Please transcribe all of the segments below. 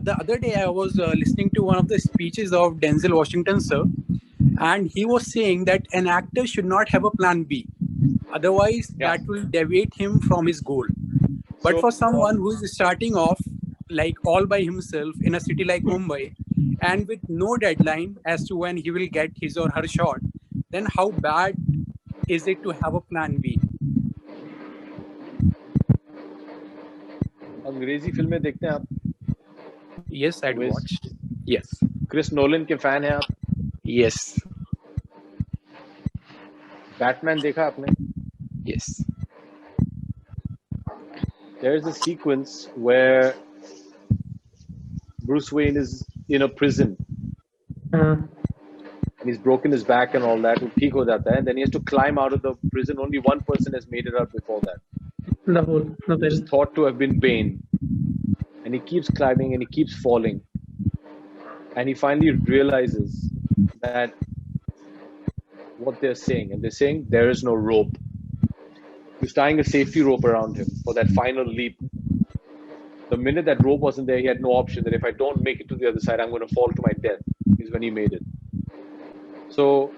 the other day I was listening to one of the speeches of Denzel Washington, sir, and he was saying that an actor should not have a plan B. Otherwise, Yeah. that will deviate him from his goal. But So for someone who is starting off like all by himself in a city like Mumbai and with no deadline as to when he will get his or her shot, then how bad is it to have a plan B? अंग्रेजी फिल्में देखते हैं आप? Yes, I'd Wiz, watch. Yes. Chris Nolan के fan हैं आप? Yes. Batman देखा आपने? Yes. There's a sequence where Bruce Wayne is in a prison and he's broken his back and all that. वो ठीक हो जाता है, and then he has to climb out of the prison. Only one person has made it out before that. Which is thought to have been Bane. And he keeps climbing and he keeps falling. And he finally realizes that what they're saying, and they're saying there is no rope. He's tying a safety rope around him for that final leap. The minute that rope wasn't there, he had no option that if I don't make it to the other side, I'm going to fall to my death, is when he made it. So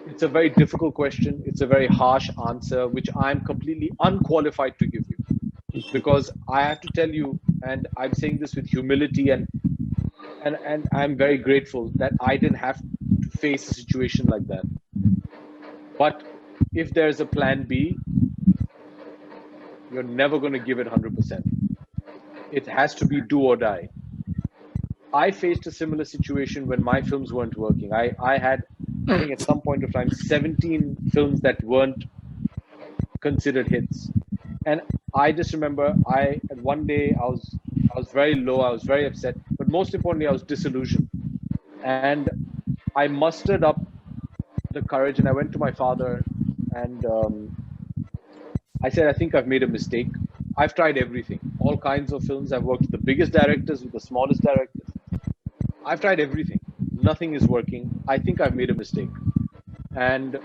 it's a very difficult question. It's a very harsh answer, which I'm completely unqualified to give you. Because I have to tell you, and I'm saying this with humility, and I'm very grateful that I didn't have to face a situation like that. But if there's a plan B, you're never going to give it 100%. It has to be do or die. I faced a similar situation when my films weren't working. I had, I think at some point of time, 17 films that weren't considered hits. And I just remember one day I was very low, I was very upset, but most importantly, I was disillusioned. And I mustered up the courage and I went to my father and I said, I think I've made a mistake. I've tried everything, all kinds of films. I've worked with the biggest directors, with the smallest directors. I've tried everything. Nothing is working. I think I've made a mistake. And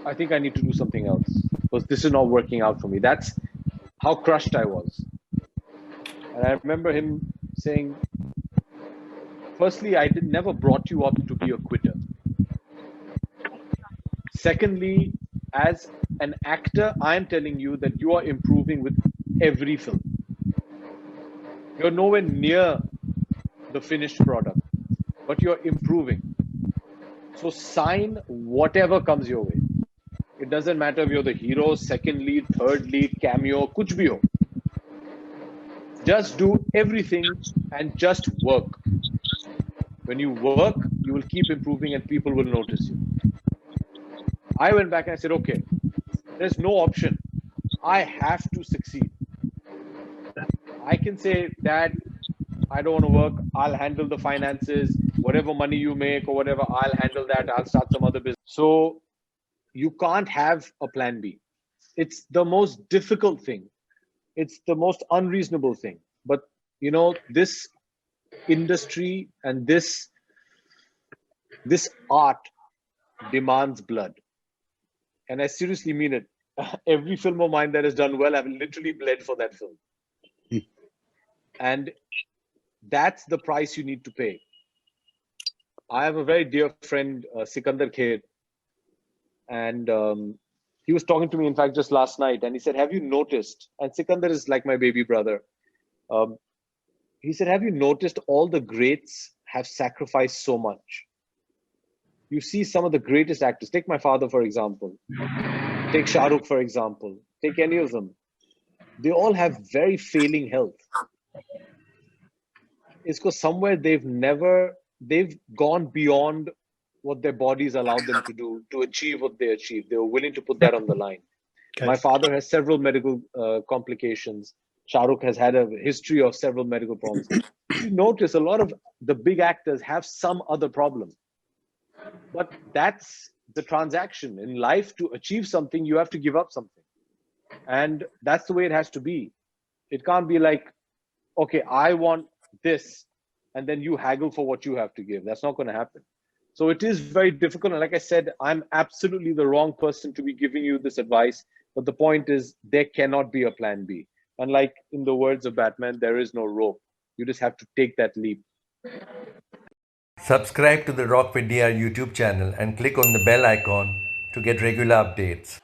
I think I need to do something else because this is not working out for me. That's how crushed I was. And I remember him saying, firstly, I never brought you up to be a quitter. Secondly, as an actor, I'm telling you that you are improving with every film. You're nowhere near the finished product, but you're improving. So sign whatever comes your way. It doesn't matter if you're the hero, second lead, third lead, cameo, kuch bhi ho. Just do everything and just work. When you work, you will keep improving and people will notice you. I went back and I said, okay, there's no option. I have to succeed. I can say, Dad, I don't want to work. I'll handle the finances. Whatever money you make or whatever, I'll handle that. I'll start some other business. So you can't have a plan B. It's the most difficult thing. It's the most unreasonable thing. But, you know, this industry and this art demands blood. And I seriously mean it. Every film of mine that has done well, I've literally bled for that film. And that's the price you need to pay. I have a very dear friend, Sikandar Kher, and he was talking to me, in fact, just last night, and he said, have you noticed, and Sikandar is like my baby brother, he said, have you noticed all the greats have sacrificed so much? You see some of the greatest actors, take my father, for example, take Shah Rukh, for example, take any of them. They all have very failing health. It's because somewhere they've gone beyond what their bodies allowed them to do to achieve what they achieved. They were willing to put that on the line. Okay. My father has several medical complications. Shah Rukh has had a history of several medical problems. You notice a lot of the big actors have some other problem. But that's the transaction. In life, to achieve something, you have to give up something. And that's the way it has to be. It can't be like, okay, I want this, and then you haggle for what you have to give. That's not going to happen. So it is very difficult. And like I said, I'm absolutely the wrong person to be giving you this advice. But the point is, there cannot be a plan B. And like in the words of Batman, there is no rope. You just have to take that leap. Subscribe to the Rock with DR YouTube channel and click on the bell icon to get regular updates.